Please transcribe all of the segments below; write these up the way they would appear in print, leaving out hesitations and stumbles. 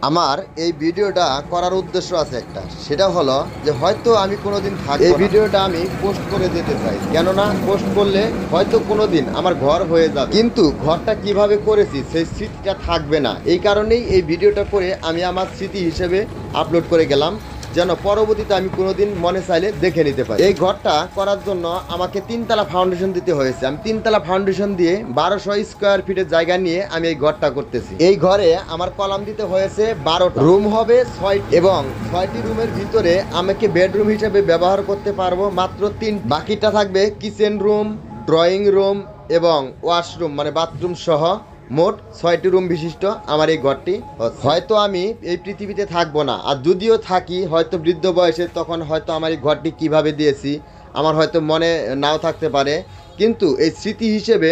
আমার এই ভিডিওটা করার উদ্দেশ্য আছে একটা, সেটা হলো যে হয়তো আমি কোনোদিন থাকবো এই ভিডিওটা আমি পোস্ট করে যেতে চাই, কেননা পোস্ট করলে হয়তো কোনোদিন আমার ঘর হয়ে যাবে, কিন্তু ঘরটা কিভাবে করেছি সেই স্মৃতিটা থাকবে না। এই কারণেই এই ভিডিওটা করে আমি আমার স্মৃতি হিসেবে আপলোড করে গেলাম, যেন পরবর্তীতে আমি কোনোদিন মনে চাইলে দেখে নিতে পারি। এই ঘরটা করার জন্য আমাকে 3 তলা ফাউন্ডেশন দিতে হয়েছে। আমি 3 তলা ফাউন্ডেশন দিয়ে 1200 স্কোয়ার ফিটের জায়গা নিয়ে আমি এই ঘরটা করতেছি। এই ঘরে আমার কলাম দিতে হয়েছে 12টা, রুম হবে 6 এবং 6টি রুমের ভিতরে আমাকে বেডরুম হিসেবে ব্যবহার করতে পারবো মাত্র 3। বাকিটা থাকবে কিচেন রুম, ড্রয়িং রুম এবং ওয়াশরুম মানে বাথরুম সহ মোট 6টি রুম বিশিষ্ট আমার এই ঘরটি। হয়তো আমি এই পৃথিবীতে থাকবো না, আর যদিও থাকি হয়তো বৃদ্ধ বয়সে, তখন হয়তো আমার এই ঘরটি কিভাবে দিয়েছি আমার হয়তো মনে নাও থাকতে পারে, কিন্তু এই স্মৃতি হিসেবে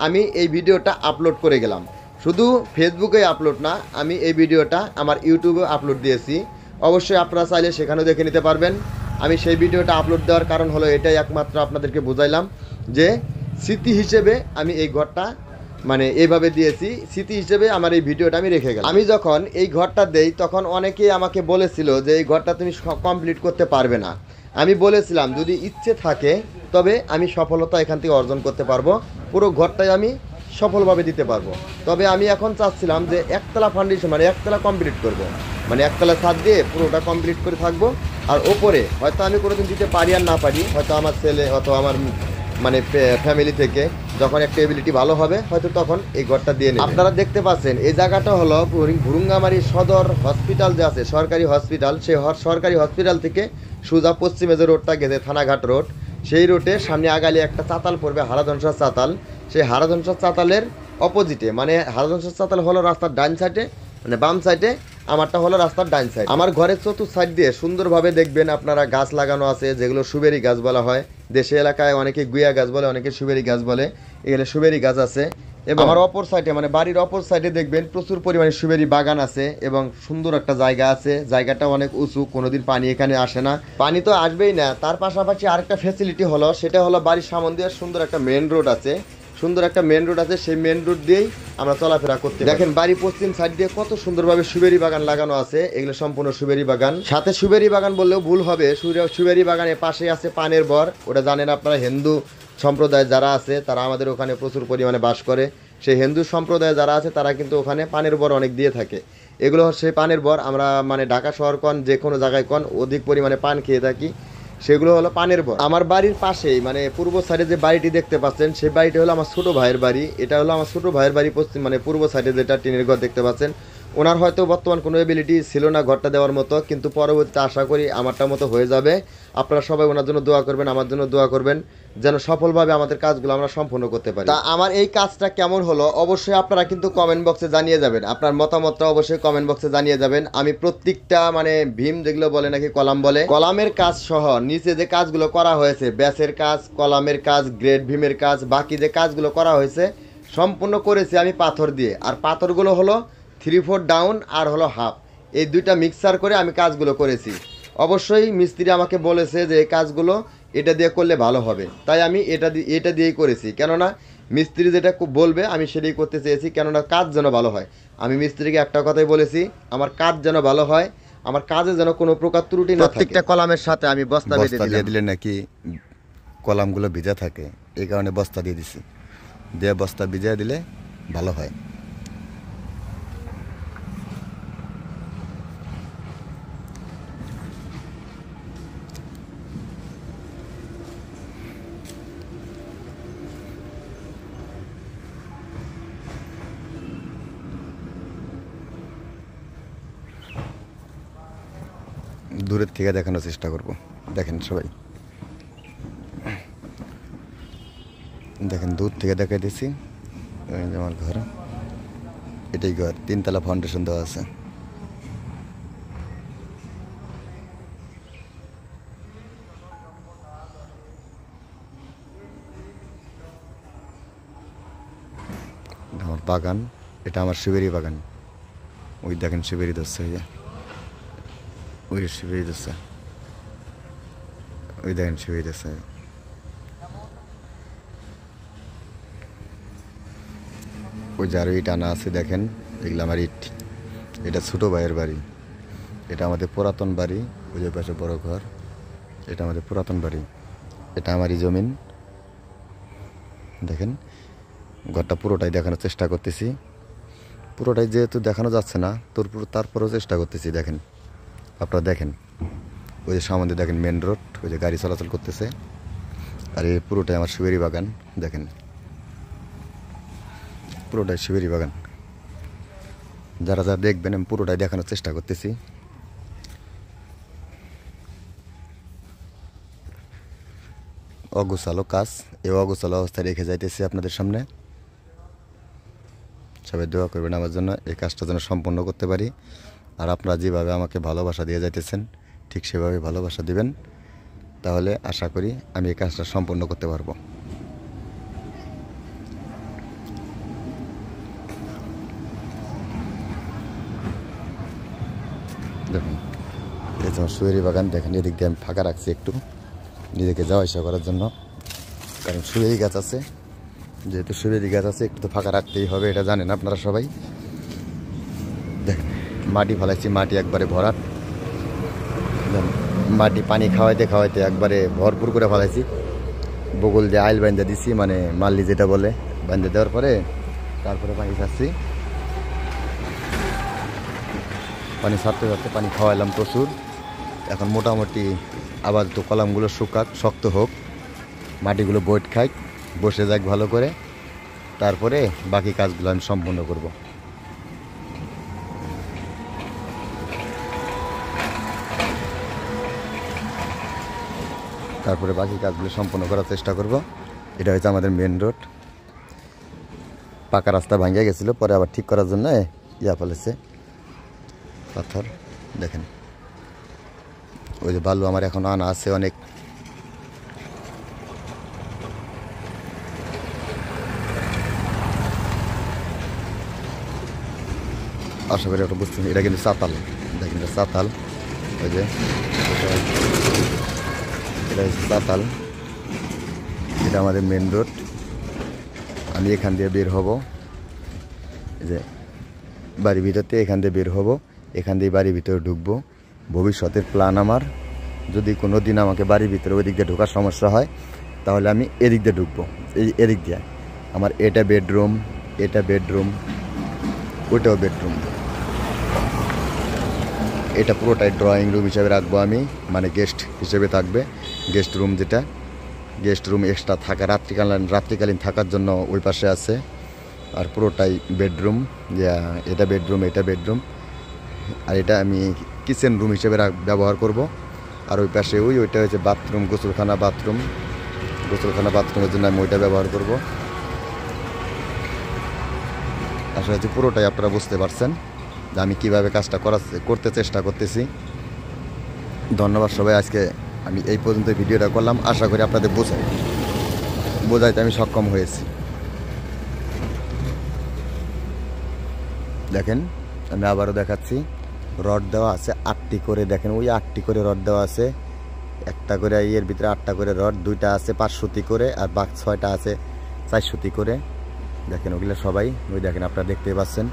আমি এই ভিডিওটা আপলোড করে গেলাম। শুধু ফেসবুকে আপলোড না, আমি এই ভিডিওটা আমার ইউটিউবে আপলোড দিয়েছি। অবশ্যই আপনারা চাইলে সেখানেও দেখে নিতে পারবেন। আমি সেই ভিডিওটা আপলোড দেওয়ার কারণ হলো এটাই একমাত্র, আপনাদেরকে বুঝাইলাম যে স্মৃতি হিসেবে আমি এই ঘরটা মানে এইভাবে দিয়েছি, স্মৃতি হিসেবে আমার এই ভিডিওটা আমি রেখে গেলাম। আমি যখন এই ঘরটা দেই তখন অনেকেই আমাকে বলেছিল যে এই ঘরটা তুমি কমপ্লিট করতে পারবে না। আমি বলেছিলাম যদি ইচ্ছে থাকে তবে আমি সফলতা এখান থেকে অর্জন করতে পারবো, পুরো ঘরটাই আমি সফলভাবে দিতে পারবো। তবে আমি এখন চাচ্ছিলাম যে 1তলা ফাউন্ডেশন মানে 1তলা কমপ্লিট করব, মানে 1তলা ছাদ দিয়ে পুরোটা কমপ্লিট করে থাকবো। আর ওপরে হয়তো আমি কোনোদিন দিতে পারি আর না পারি, হয়তো আমার ছেলে অথবা আমার মানে ফ্যামিলি থেকে যখন একটা এবিলিটি ভালো হবে হয়তো তখন এই ঘরটা দিয়ে নেবে। আপনারা দেখতে পাচ্ছেন এই জায়গাটা হলো ভুরুঙ্গামারি সদর হসপিটাল যে আছে, সরকারি হসপিটাল, সেই সরকারি হসপিটাল থেকে সোজা পশ্চিমে যে রোডটা গেছে থানাঘাট রোড, সেই রোডে সামনে আগালে একটা চাতাল পড়বে, হারাধনসর চাতাল। সেই হারাধনসর চাতালের অপোজিটে মানে হারাধনসর চাতাল হলো রাস্তার ডান সাইডে মানে বাম সাইডে, আমারটা হলো রাস্তার ডান সাইড। আমার ঘরের চতুর্থ সাইড দিয়ে সুন্দরভাবে দেখবেন আপনারা গাছ লাগানো আছে, যেগুলো সুবেরি গাছ বলা হয়। দেশে এলাকায় অনেকে গুয়া গাছ বলে, অনেকে সুবেরি গাছ বলে। এখানে সুবেরি গাছ আছে এবং আমার অপর সাইডে মানে বাড়ির অপর সাইডে দেখবেন প্রচুর পরিমাণে সুবেরি বাগান আছে এবং সুন্দর একটা জায়গা আছে। জায়গাটা অনেক উঁচু, কোনোদিন পানি এখানে আসে না, পানি তো আসবেই না। তার পাশাপাশি আরেকটা ফ্যাসিলিটি হলো, সেটা হলো বাড়ির সামনে দিয়ে সুন্দর একটা মেন রোড আছে, সুন্দর একটা মেন রোড আছে। সেই মেন রোড দিয়েই আমরা চলাফেরা করতে দেখেন। বাড়ি পশ্চিম সাইড দিয়ে কত সুন্দরভাবে সুবেরি বাগান লাগানো আছে, এগুলো সম্পূর্ণ সুবেরি বাগান। সাথে সুবেরি বাগান বললেও ভুল হবে, সুবেরি বাগানের পাশে আছে পানের বর। ওটা জানেন আপনারা, হিন্দু সম্প্রদায় যারা আছে তারা আমাদের ওখানে প্রচুর পরিমাণে বাস করে। সেই হিন্দু সম্প্রদায় যারা আছে তারা কিন্তু ওখানে পানের বর অনেক দিয়ে থাকে। এগুলো হচ্ছে পানের বর। আমরা মানে ঢাকা শহর কন যে কোনো জায়গায় কন অধিক পরিমাণে পান খেয়ে থাকি, সেগুলো হলো পানের বর। আমার বাড়ির পাশেই মানে পূর্ব সাইডে যে বাড়িটি দেখতে পাচ্ছেন সেই বাড়িটি হলো আমার ছোট ভাইয়ের বাড়ি। এটা হলো আমার ছোট ভাইয়ের বাড়ি পশ্চিম মানে পূর্ব সাইডে যেটা টিনের ঘর দেখতে পাচ্ছেন। ওনার হয়তো বর্তমান কোনো এবিলিটি ছিল না ঘরটা দেওয়ার মতো, কিন্তু পরবর্তীতে আশা করি আমারটা মতো হয়ে যাবে। আপনারা সবাই ওনার জন্য দোয়া করবেন, আমার জন্য দোয়া করবেন, যেন সফলভাবে আমাদের কাজগুলো আমরা সম্পন্ন করতে পারি। তা আমার এই কাজটা কেমন হলো অবশ্যই আপনারা কিন্তু কমেন্ট বক্সে জানিয়ে যাবেন, আপনার মতামতটা অবশ্যই কমেন্ট বক্সে জানিয়ে যাবেন। আমি প্রত্যেকটা মানে ভীম যেগুলো বলে নাকি কলাম বলে, কলামের কাজ সহ নিচে যে কাজগুলো করা হয়েছে, ব্যাসের কাজ, কলামের কাজ, গ্রেড ভীমের কাজ, বাকি যে কাজগুলো করা হয়েছে সম্পূর্ণ করেছি আমি পাথর দিয়ে। আর পাথরগুলো হলো 3/4 ডাউন আর হলো হাফ, এই দুইটা মিক্সার করে আমি কাজগুলো করেছি। অবশ্যই মিস্ত্রি আমাকে বলেছে যে এই কাজগুলো এটা দিয়ে করলে ভালো হবে, তাই আমি এটা দিয়েই করেছি। কেননা মিস্ত্রি যেটা বলবে আমি সেটাই করতে চেয়েছি, কেননা কাজ যেন ভালো হয়। আমি মিস্ত্রিকে একটা কথাই বলেছি, আমার কাজ যেন ভালো হয়, আমার কাজে যেন কোনো প্রকার ত্রুটি না থাকে। প্রত্যেকটা কলামের সাথে আমি বস্তা দিয়ে দিলে নাকি কলামগুলো ভিজা থাকে, এই কারণে বস্তা দিয়ে দিছি। দিয়ে বস্তা ভিজিয়ে দিলে ভালো হয়। দূরের থেকে দেখানোর চেষ্টা করব। দেখেন সবাই, দেখেন দূর থেকে দেখাই দিছি। আমার ঘর, এটাই ঘর, 3তলা ফাউন্ডেশন দেওয়া আছে। আমার বাগান, এটা আমার সুবেরি বাগান। ওই দেখেন সুবেরি ধরছে, ওই সুবেরি ধরছে, ওই দেখেন সুবেরি ধরছে। ওই যে আরো ইট আনা আছে দেখেন, এগুলো আমার ইট, এটা ছোটো ভাইয়ের বাড়ি, এটা আমাদের পুরাতন বাড়ি। ওই যে পাশে বড় ঘর, এটা আমাদের পুরাতন বাড়ি, এটা আমারই জমিন। দেখেন ঘরটা পুরোটাই দেখানোর চেষ্টা করতেছি, পুরোটাই যেহেতু দেখানো যাচ্ছে না তারপরেও চেষ্টা করতেছি। দেখেন আপনারা দেখেন, ওই যে সামনে দেখেন মেন রোড, ওই যে গাড়ি চলাচল করতেছে। আর এই পুরোটাই আমার সুবেরি বাগান। দেখেন পুরোটাই সুবেরি বাগান। যারা যারা দেখবেন আমি পুরোটাই দেখানোর চেষ্টা করতেছি। অগোছালো কাজ, এই অগোছালো অবস্থায় রেখে যাইতেছি আপনাদের সামনে। সবাই দোয়া করবেন আমার জন্য, এই কাজটা যেন সম্পন্ন করতে পারি। আর আপনারা যেভাবে আমাকে ভালোবাসা দিয়ে যাইতেছেন ঠিক সেভাবে ভালোবাসা দিবেন, তাহলে আশা করি আমি এই কাজটা সম্পন্ন করতে পারবো। দেখুন এই যে সুবেরি বাগান, দেখেন এদিক দিয়ে আমি ফাঁকা রাখছি একটু নিজেকে যাওয়া আসা করার জন্য, কারণ সুবেরি গাছ আছে। যেহেতু সুবেরি গাছ আছে একটু তো ফাঁকা রাখতেই হবে, এটা জানেন আপনারা সবাই। দেখেন মাটি ফেলাইছি, মাটি একবারে ভরাট। মাটি পানি খাওয়াইতে খাওয়াইতে একবারে ভরপুর করে ফেলাইছি। বগল দিয়ে আইল বান্ধে দিছি, মানে মাল্লি যেটা বলে, বান্ধে দেওয়ার পরে তারপরে পানি খাচ্ছি। পানি ছাড়তে ছাড়তে পানি খাওয়াইলাম প্রচুর। এখন মোটামুটি আবার তো কলামগুলো শুকাক, শক্ত হোক, মাটিগুলো বইট খাই, বসে যাক ভালো করে, তারপরে বাকি কাজগুলো আমি সম্পূর্ণ করব। তারপরে বাকি কাজগুলো সম্পূর্ণ করার চেষ্টা করব। এটা হচ্ছে আমাদের মেন রোড, পাকা রাস্তা ভাঙিয়ে গেছিলো, পরে আবার ঠিক করার জন্য ফেলেছে পাথর। দেখেন ওই যে বালু আমার এখন আনা আছে অনেক। আশা করি ওটা বুঝছেন, এটা কিন্তু চাতাল। দেখেন এটা চাতাল, ওই যে এটা হচ্ছে চাতাল। এটা আমাদের মেন রোড। আমি এখান দিয়ে বের হব, এই যে বাড়ির ভিতরতে এখান দিয়ে বের হব, এখান দিয়ে বাড়ির ভিতরে ঢুকবো। ভবিষ্যতের প্ল্যান আমার, যদি কোনো দিন আমাকে বাড়ির ভিতরে ওই দিক দিয়ে ঢোকার সমস্যা হয় তাহলে আমি এদিক দিয়ে ঢুকবো। এদিক দিয়ে আমার এটা বেডরুম, এটা বেডরুম, ওইটাও বেডরুম। এটা পুরোটাই ড্রয়িং রুম হিসেবে রাখবো আমি, মানে গেস্ট হিসেবে থাকবে। গেস্ট রুম, যেটা গেস্ট রুম এক্সট্রা থাকা রাত্রিকালীন থাকার জন্য ওই পাশে আছে। আর পুরোটাই বেডরুম, এটা বেডরুম, এটা বেডরুম। আর এটা আমি কিচেন রুম হিসেবে ব্যবহার করব। আর ওই পাশে ওইটা হচ্ছে বাথরুম, গোসলখানা বাথরুমের জন্য আমি ওইটা ব্যবহার করব। আসলে হচ্ছে পুরোটাই আপনারা বুঝতে পারছেন যে আমি কীভাবে কাজটা করতে চেষ্টা করতেছি। ধন্যবাদ সবাই। আজকে আমি এই পর্যন্ত ভিডিওটা করলাম, আশা করি আপনাদের বোঝাইতে আমি সক্ষম হয়েছি। দেখেন আমি আবারও দেখাচ্ছি, রড দেওয়া আছে 8টি করে। দেখেন ওই 8টি করে রড দেওয়া আছে, একটা করে এর ভিতরে 8টা করে রড, 2টা আছে 5 সুতি করে, আর বাকি 6টা আছে 4 সুতি করে। দেখেন ওগুলো সবাই ওই দেখেন আপনারা দেখতে পাচ্ছেন,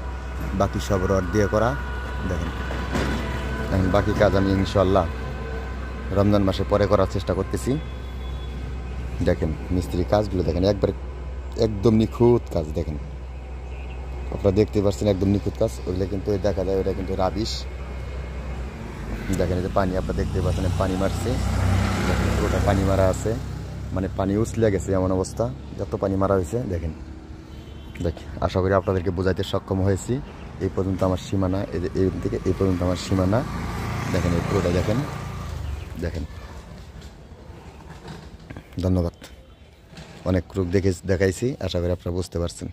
বাকি সব রড দিয়ে করা। দেখেন এখন বাকি কাজ আমি ইনশাল্লাহ রমজান মাসে পরে করার চেষ্টা করতেছি। দেখেন মিস্ত্রি কাজগুলো দেখেন একদম নিখুঁত কাজ। দেখেন আপনারা দেখতে পাচ্ছেন একদম নিখুঁত কাজ। ওইগুলো কিন্তু দেখা যায় ওটা কিন্তু রাবিশ। দেখেন এই যে পানি আপনারা দেখতে পাচ্ছেন, পানি মারছে। দেখেন পুরোটা পানি মারা আছে, মানে পানি উছলে গেছে এমন অবস্থা, যত পানি মারা হয়েছে। দেখেন আশা করি আপনাদেরকে বোঝাইতে সক্ষম হয়েছি। এই পর্যন্ত আমার সীমানা, এই যে এই থেকে এই পর্যন্ত আমার সীমানা। দেখেন এই পুরোটা দেখেন। ধন্যবাদ। অনেক রূপ দেখাইছি, আশা করি আপনারা বুঝতে পারছেন।